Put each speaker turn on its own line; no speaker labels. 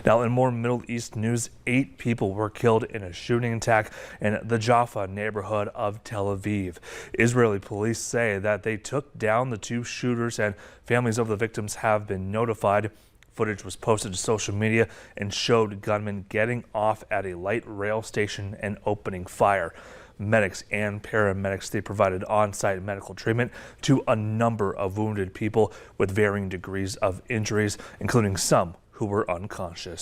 Now, in more Middle East news, 8 people were killed in a shooting attack in the Jaffa neighborhood of Tel Aviv. Israeli police say that they took down the 2 shooters and families of the victims have been notified. Footage was posted to social media and showed gunmen getting off at a light rail station and opening fire. Medics and paramedics, they provided on-site medical treatment to a number of wounded people with varying degrees of injuries, including some who were unconscious.